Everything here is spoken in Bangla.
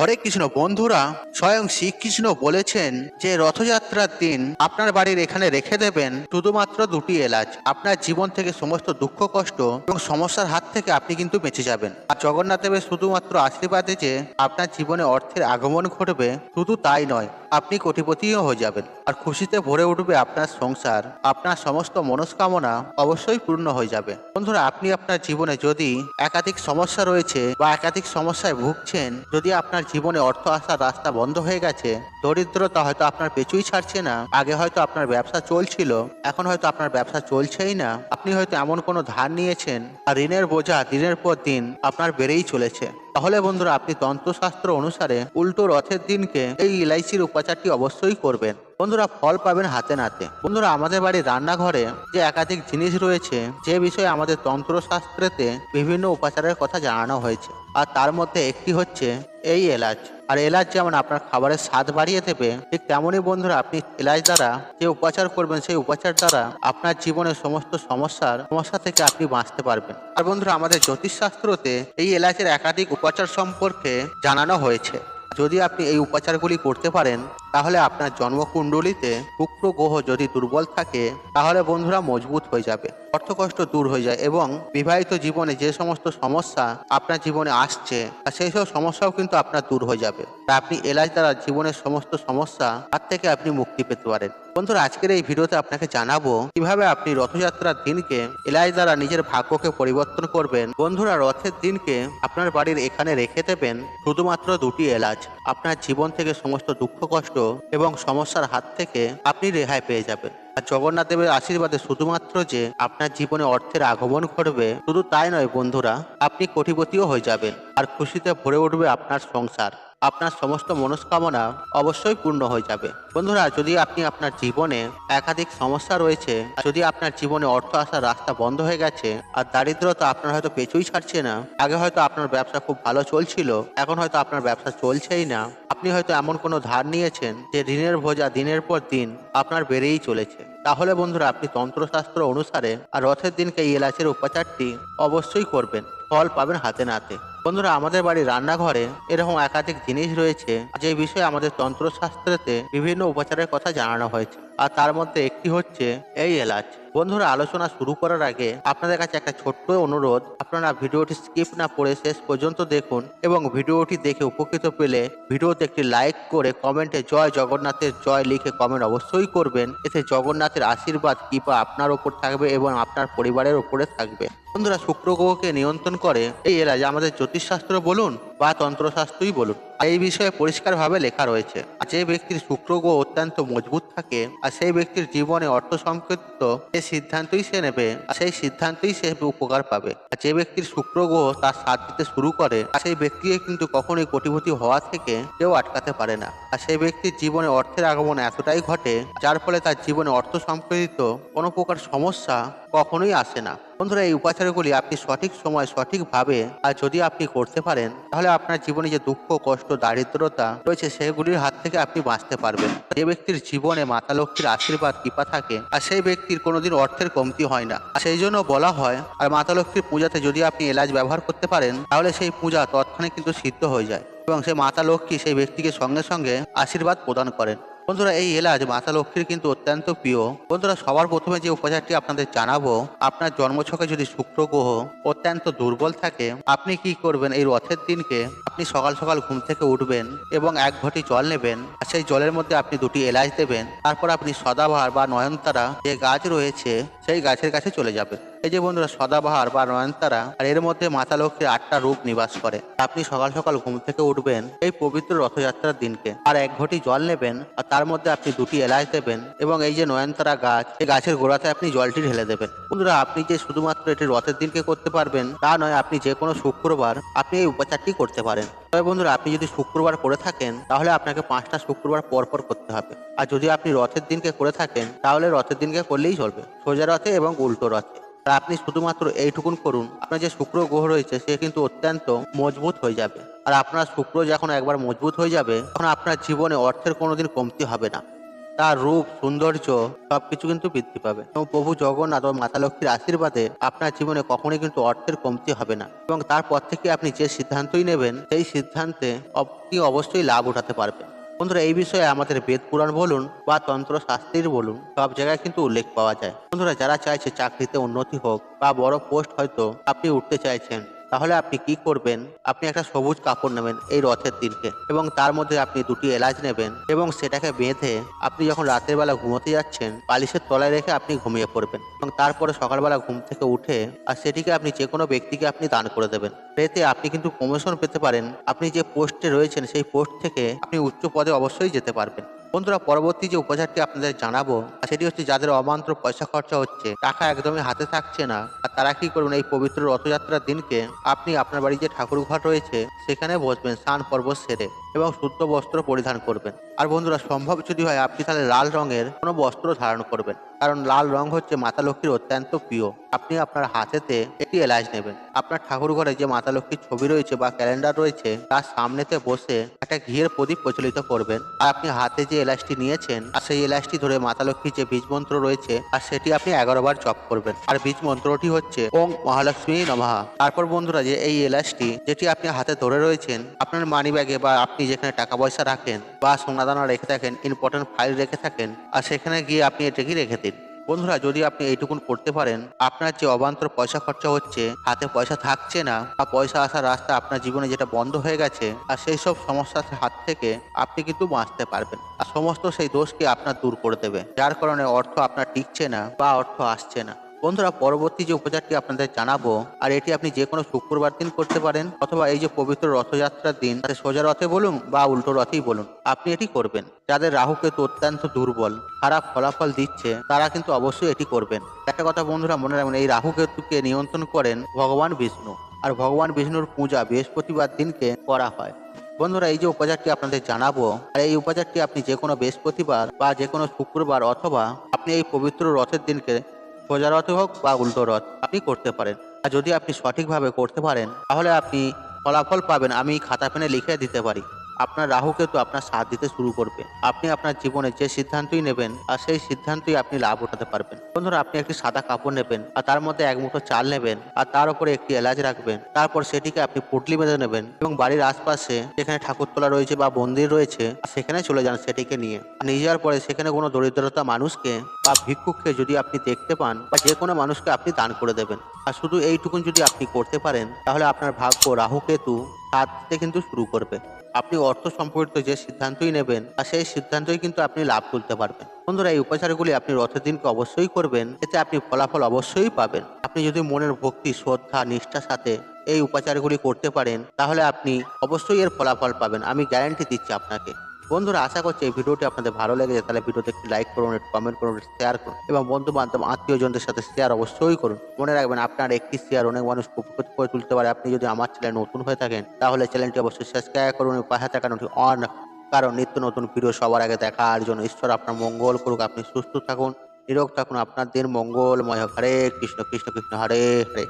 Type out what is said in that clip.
হরে কৃষ্ণ বন্ধুরা, স্বয়ং শ্রীকৃষ্ণ বলেছেন যে রথযাত্রার দিন আপনার বাড়ির এখানে রেখে দেবেন শুধুমাত্র দুটি এলাচ। আপনার জীবন থেকে সমস্ত দুঃখ কষ্ট এবং সমস্যার হাত থেকে আপনি কিন্তু বেঁচে যাবেন। আর জগন্নাথ দেবের শুধুমাত্র আশীর্বাদে যে আপনার জীবনে অর্থের আগমন ঘটবে, শুধু তাই নয়, আপনি কোটিপতিও হয়ে যাবেন। আর খুশিতে ভরে উঠবে আপনার সংসার। আপনার সমস্ত মনস্কামনা অবশ্যই পূর্ণ হয়ে যাবে। বন্ধুরা, আপনি আপনার জীবনে যদি একাধিক সমস্যা রয়েছে বা একাধিক সমস্যায় ভুগছেন, যদি আপনার জীবনে অর্থ আসার রাস্তা বন্ধ হয়ে গেছে, দরিদ্রতা হয়তো আপনার পেছুই ছাড়ছে না, আগে হয়তো আপনার ব্যবসা চলছিল, এখন হয়তো আপনার ব্যবসা চলছেই না, আপনি হয়তো এমন কোনো ধার নিয়েছেন আর ঋণের বোঝা দিনের পর দিন আপনার বেড়েই চলেছে, তাহলে বন্ধুরা আপনি তন্ত্রশাস্ত্র অনুসারে উল্টো রথের দিনকে এই ইলাইচির উপাচারটি অবশ্যই করবেন। বন্ধুরা, ফল পাবেন হাতে নাতে। বন্ধুরা, আমাদের বাড়ির রান্নাঘরে যে একাধিক জিনিস রয়েছে, যে বিষয়ে আমাদের তন্ত্রশাস্ত্রেতে বিভিন্ন উপাচারের কথা জানানো হয়েছে, আর তার মধ্যে একটি হচ্ছে এই এলাচ। আর এলাচ যেমন আপনার খাবারের স্বাদ বাড়িয়ে দেবে, ঠিক তেমনই বন্ধুরা আপনি এলাচ দ্বারা যে উপাচার করবেন, সেই উপাচার দ্বারা আপনার জীবনের সমস্ত সমস্যা থেকে আপনি বাঁচতে পারবেন। আর বন্ধুরা, আমাদের জ্যোতিষশাস্ত্রতে এই এলাচের একাধিক উপাচার সম্পর্কে জানানো হয়েছে। যদি আপনি এই উপাচারগুলি করতে পারেন, তাহলে আপনার জন্মকুণ্ডলিতে শুক্র গ্রহ যদি দুর্বল থাকে, তাহলে বন্ধুরা মজবুত হয়ে যাবে, অর্থকষ্ট দূর হয়ে যায়, এবং বিবাহিত জীবনে যে সমস্ত সমস্যা আপনার জীবনে আসছে, সেই সব সমস্যাও কিন্তু আপনার দূর হয়ে যাবে। তা আপনি এলাচ দ্বারা জীবনের সমস্ত সমস্যা হাত থেকে আপনি মুক্তি পেতে পারেন। বন্ধুরা, আজকের এই ভিডিওতে আপনাকে জানাবো কিভাবে আপনি রথযাত্রার দিনকে এলাচ দ্বারা নিজের ভাগ্যকে পরিবর্তন করবেন। বন্ধুরা, রথের দিনকে আপনার বাড়ির এখানে রেখে দেবেন শুধুমাত্র দুটি এলাচ। আপনার জীবন থেকে সমস্ত দুঃখ কষ্ট এবং সমস্যার হাত থেকে আপনি রেহাই পেয়ে যাবেন। আর জগন্নাথ দেবের আশীর্বাদে শুধুমাত্র যে আপনার জীবনে অর্থের আগমন ঘটবে, শুধু তাই নয় বন্ধুরা, আপনি কোটিপতিও হয়ে যাবেন। আর খুশিতে ভরে উঠবে আপনার সংসার। আপনার সমস্ত মনস্কামনা অবশ্যই পূর্ণ হয়ে যাবে। বন্ধুরা, যদি আপনি আপনার জীবনে একাধিক সমস্যা রয়েছে, যদি আপনার জীবনে অর্থ আসার রাস্তা বন্ধ হয়ে গেছে, আর দারিদ্রতা আপনার হয়তো পেছুই ছাড়ছে না, আগে হয়তো আপনার ব্যবসা খুব ভালো চলছিল, এখন হয়তো আপনার ব্যবসা চলছেই না, আপনি হয়তো এমন কোনো ধার নিয়েছেন যে ঋণের বোঝা দিনের পর দিন আপনার বেড়েই চলেছে, তাহলে বন্ধুরা আপনি তন্ত্রশাস্ত্র অনুসারে আর রথের দিনকে এই এলাচের উপাচারটি অবশ্যই করবেন, ফল পাবেন হাতে নাতে। বন্ধুরা, আমাদের বাড়ির রান্নাঘরে এরকম একাধিক জিনিস রয়েছে যে বিষয়ে আমাদের তন্ত্রশাস্ত্রেতে বিভিন্ন উপাচারের কথা জানানো হয়েছে, আর তার মধ্যে একটি হচ্ছে এই এলাচ। বন্ধুরা, আলোচনা শুরু করার আগে আপনাদের কাছে একটা ছোট্ট অনুরোধ, আপনারা ভিডিওটি স্কিপ না করে শেষ পর্যন্ত দেখুন, এবং ভিডিওটি দেখে উপকৃত পেলে ভিডিওতে একটি লাইক করে কমেন্টে জয় জগন্নাথের জয় লিখে কমেন্ট অবশ্যই করবেন। এতে জগন্নাথের আশীর্বাদ কৃপা আপনার ওপর থাকবে এবং আপনার পরিবারের ওপরে থাকবে। বন্ধুরা, শুক্র গ্রহকে নিয়ন্ত্রণ করে এই এলাচ, আমাদের জ্যোতিষশাস্ত্র বলুন বা তন্ত্রশাস্ত্রই বলুন, এই বিষয়ে পরিষ্কারভাবে লেখা রয়েছে। যে ব্যক্তির শুক্র গ্রহ অত্যন্ত মজবুত থাকে, আর সেই ব্যক্তির জীবনে অর্থ সংকেত যে সিদ্ধান্তই সে নেবে, সেই সিদ্ধান্তই সে উপকার পাবে। আর যে ব্যক্তির শুক্র গ্রহ তার সাথ দিতে শুরু করে, সেই ব্যক্তিকে কিন্তু কখনোই কোটিপতি হওয়া থেকে কেউ আটকাতে পারে না। আর সেই ব্যক্তির জীবনে অর্থের আগমন এতটাই ঘটে, যার ফলে তার জীবনে অর্থ সম্পর্কিত কোনো প্রকার সমস্যা কখনোই আসে না। বন্ধুরা, এই উপাচারগুলি আপনি সঠিক সময় সঠিকভাবে আর যদি আপনি করতে পারেন, তাহলে আপনার জীবনে যে দুঃখ কষ্ট দারিদ্রতা রয়েছে, সেগুলির হাত থেকে আপনি বাঁচতে পারবেন। যে ব্যক্তির জীবনে মাতা লক্ষ্মীর আশীর্বাদ কৃপা থাকে, আর সেই ব্যক্তির কোনোদিন অর্থের কমতি হয় না। সেই জন্য বলা হয়, আর মাতা লক্ষ্মীর পূজাতে যদি আপনি এলাচ ব্যবহার করতে পারেন, তাহলে সেই পূজা তৎক্ষণাৎ কিন্তু সিদ্ধ হয়ে যায়, এবং সেই মাতা লক্ষ্মী সেই ব্যক্তিকে সঙ্গে সঙ্গে আশীর্বাদ প্রদান করেন। বন্ধুরা, এই এলাচ মাতা লক্ষ্মীর কিন্তু অত্যন্ত প্রিয়। বন্ধুরা, সবার প্রথমে যে উপাচারটি আপনাদের জানাবো, আপনার জন্মছকে যদি শুক্র গ্রহ অত্যন্ত দুর্বল থাকে, আপনি কি করবেন, এই রথের দিনকে আপনি সকাল সকাল ঘুম থেকে উঠবেন এবং এক ঘটি জল নেবেন, আর সেই জলের মধ্যে আপনি দুটি এলাচ দেবেন। তারপর আপনি সদাবাহার বা নয়নতারা যে গাছ রয়েছে, সেই গাছের কাছে চলে যাবেন। এই যে বন্ধুরা, সদাবাহার বা নয়নতারা, আর এর মধ্যে মাতা লক্ষ্মীর 8টা রূপ নিবাস করে। আপনি সকাল সকাল ঘুম থেকে উঠবেন এই পবিত্র রথযাত্রার দিনকে, আর এক ঘটি জল নেবেন, আর তার মধ্যে আপনি দুটি এলাচ দেবেন, এবং এই যে নয়নতারা গাছ, এই গাছের গোড়াতে আপনি জলটি ঢেলে দেবেন। বন্ধুরা, আপনি যে শুধুমাত্র এটি রথের দিনকে করতে পারবেন তা নয়, আপনি যে কোনো শুক্রবার আপনি এই উপাচারটি করতে পারেন। তবে বন্ধুরা, আপনি যদি শুক্রবার করে থাকেন, তাহলে আপনাকে 5টা শুক্রবার পর পর করতে হবে। আর যদি আপনি রথের দিনকে করে থাকেন, তাহলে রথের দিনকে করলেই চলবে, সোজা রথে এবং উল্টো রথে। আর আপনি শুধুমাত্র এইটুকুন করুন, আপনার যে শুক্র গ্রহ রয়েছে সে কিন্তু অত্যন্ত মজবুত হয়ে যাবে। আর আপনার শুক্র যখন একবার মজবুত হয়ে যাবে, তখন আপনার জীবনে অর্থের কোনোদিন কমতি হবে না। তার রূপ সৌন্দর্য সবকিছু কিন্তু বৃদ্ধি পাবে এবং প্রভু জগন্নাথ ও মাতা লক্ষ্মীর আশীর্বাদে আপনার জীবনে কখনোই কিন্তু অর্থের কমতি হবে না এবং তারপর থেকে আপনি যে সিদ্ধান্তই নেবেন সেই সিদ্ধান্তে আপনি অবশ্যই লাভ উঠাতে পারবেন। বন্ধুরা, এই বিষয়ে আমাদের বেদ পুরাণ বলুন বা তন্ত্র শাস্ত্রীর বলুন, সব জায়গায় কিন্তু উল্লেখ পাওয়া যায়। বন্ধুরা, যারা চাইছে চাকরিতে উন্নতি হোক বা বড় পোস্ট হয়তো আপনি উঠতে চাইছেন, তাহলে আপনি কি করবেন? আপনি একটা সবুজ কাপড় নেবেন এই রথের দিনকে এবং তার মধ্যে আপনি দুটি এলাচ নেবেন এবং সেটাকে বেঁধে আপনি যখন রাতের বেলা ঘুমোতে যাচ্ছেন বালিশের তলায় রেখে আপনি ঘুমিয়ে পড়বেন এবং তারপরে সকালবেলা ঘুম থেকে উঠে আর সেটিকে আপনি যে কোনো ব্যক্তিকে আপনি দান করে দেবেন। এতে আপনি কিন্তু প্রমোশন পেতে পারেন। আপনি যে পোস্টে রয়েছেন সেই পোস্ট থেকে আপনি উচ্চ পদে অবশ্যই যেতে পারবেন। বন্ধুরা, পরবর্তী যে উপচারটি আপনাদের জানাবো সেটি হচ্ছে যাদের অবান্তর পয়সা খরচা হচ্ছে, টাকা একদমই হাতে থাকছে না, আর তারা কি করবেন? এই পবিত্র রথযাত্রার দিনকে আপনি আপনার বাড়ি যে ঠাকুর ঘর রয়েছে সেখানে বসবেন স্নান পর্ব সেরে এবং শুদ্ধ বস্ত্র পরিধান করবেন। আর বন্ধুরা, সম্ভব যদি হয় আপনি তাহলে লাল রঙের কোনো বস্ত্র ধারণ করবেন, কারণ লাল রং হচ্ছে মাতা লক্ষ্মীর অত্যন্ত প্রিয়। আপনি আপনার হাতেতে একটি এলাচ নেবেন, আপনার ঠাকুর ঘরে যে মাতা লক্ষ্মীর ছবি রয়েছে বা ক্যালেন্ডার রয়েছে তার সামনেতে বসে একটা ঘিয়ের প্রদীপ প্রচলিত করবেন আর আপনি হাতে যে এলাচটি নিয়েছেন আর সেই এলাচটি ধরে মাতা লক্ষ্মীর যে বীজ মন্ত্র রয়েছে আর সেটি আপনি 11 বার জপ করবেন। আর বীজ মন্ত্রটি হচ্ছে ওং মহালক্ষ্মী নমঃ। তারপর বন্ধুরা, যে এই এলাচটি যেটি আপনি হাতে ধরে রয়েছেন আপনার মানি ব্যাগে বা আপনি যেখানে টাকা পয়সা রাখেন বা সোনাদানা রেখে থাকেন, ইম্পর্টেন্ট ফাইল রেখে থাকেন, আর সেখানে গিয়ে আপনি এটাকে রেখে দিন। বন্ধুরা, যদি আপনি এইটুকুন করতে পারেন, আপনার যে অবান্তর পয়সা খরচা হচ্ছে, হাতে পয়সা থাকছে না বা পয়সা আসার রাস্তা আপনার জীবনে যেটা বন্ধ হয়ে গেছে, আর সেই সব সমস্যার হাত থেকে আপনি কিন্তু বাঁচতে পারবেন আর সমস্ত সেই দোষকে আপনার দূর করে দেবে, যার কারণে অর্থ আপনার টিকছে না বা অর্থ আসছে না। বন্ধুরা, পরবর্তী যে উপচারটি আপনাদের জানাবো আর এটি আপনি যে কোনো শুক্রবার দিন করতে পারেন অথবা এই যে পবিত্র রথযাত্রার দিন সোজা রথে বলুন বা উল্টো রথেই বলুন, আপনি এটি করবেন। যাদের রাহু কেতু অত্যন্ত দুর্বল, খারাপ ফলাফল দিচ্ছে, তারা কিন্তু অবশ্যই এটি করবেন। একটা কথা বন্ধুরা মনে রাখবেন, এই রাহু কেতুকে নিয়ন্ত্রণ করেন ভগবান বিষ্ণু, আর ভগবান বিষ্ণুর পূজা বৃহস্পতিবার দিনকে করা হয়। বন্ধুরা, এই যে উপচারটি আপনাদের জানাবো আর এই উপচারটি আপনি যে কোনো বৃহস্পতিবার বা যে কোনো শুক্রবার অথবা আপনি এই পবিত্র রথের দিনকে সোজা রথে হোক বা উল্টো রথ আপনি করতে পারেন। আর যদি আপনি সঠিকভাবে করতে পারেন তাহলে আপনি ফলাফল পাবেন, আমি খাতা পেনে লিখে দিতে পারি। আপনার রাহু কেতু আপনার সাথ দিতে শুরু করবে। আপনি আপনার জীবনে যে সিদ্ধান্তই নেবেন আর সেই সিদ্ধান্তই আপনি লাভ উঠাতে পারবেন। বন্ধুরা, আপনি একটি সাদা কাপড় নেবেন আর তার মধ্যে এক মুঠো চাল নেবেন আর তার উপরে একটি এলাচ রাখবেন। তারপর সেটিকে আপনি পুঁটলি বেঁধে নেবেন এবং বাড়ির আশপাশে যেখানে ঠাকুরতলা রয়েছে বা মন্দির রয়েছে সেখানে চলে যান সেটিকে নিয়ে। আর নিয়ে যাওয়ার পরে সেখানে কোনো দরিদ্রতা মানুষকে বা ভিক্ষুককে যদি আপনি দেখতে পান বা যে কোনো মানুষকে আপনি দান করে দেবেন। আর শুধু এইটুকুন যদি আপনি করতে পারেন তাহলে আপনার ভাগ্য রাহু কেতু সাথ দিতে কিন্তু শুরু করবে। আপনি অর্থ সম্পর্কিত যে সিদ্ধান্তই নেবেন আর সেই সিদ্ধান্তই কিন্তু আপনি লাভ তুলতে পারবেন। বন্ধুরা, এই উপচারগুলি আপনি রথের দিনকে অবশ্যই করবেন, এতে আপনি ফলাফল অবশ্যই পাবেন। আপনি যদি মনের ভক্তি, শ্রদ্ধা, নিষ্ঠার সাথে এই উপাচারগুলি করতে পারেন তাহলে আপনি অবশ্যই এর ফলাফল পাবেন, আমি গ্যারান্টি দিচ্ছি আপনাকে। বন্ধুরা, আশা করছি এই ভিডিওটি আপনাদের ভালো লেগেছে, তাহলে ভিডিওতে একটি লাইক করুন, একটু কমেন্ট করুন, শেয়ার করুন এবং বন্ধু বান্ধব আত্মীয়জনদের সাথে শেয়ার অবশ্যই করুন। মনে রাখবেন, আপনার একটি শেয়ার অনেক মানুষ উপকৃত করে তুলতে পারে। আপনি যদি আমার চ্যানেল নতুন হয়ে থাকেন তাহলে চ্যানেলটি অবশ্যই সাবস্ক্রাইব করুন এবং পাশে থাকা নোটি অন, কারণ নিত্য নতুন ভিডিও সবার আগে দেখার জন্য। ঈশ্বর আপনার মঙ্গল করুক, আপনি সুস্থ থাকুন, নিরোগ থাকুন, আপনার দিন মঙ্গলময় হোক। হরে কৃষ্ণ কৃষ্ণ কৃষ্ণ হরে হরে।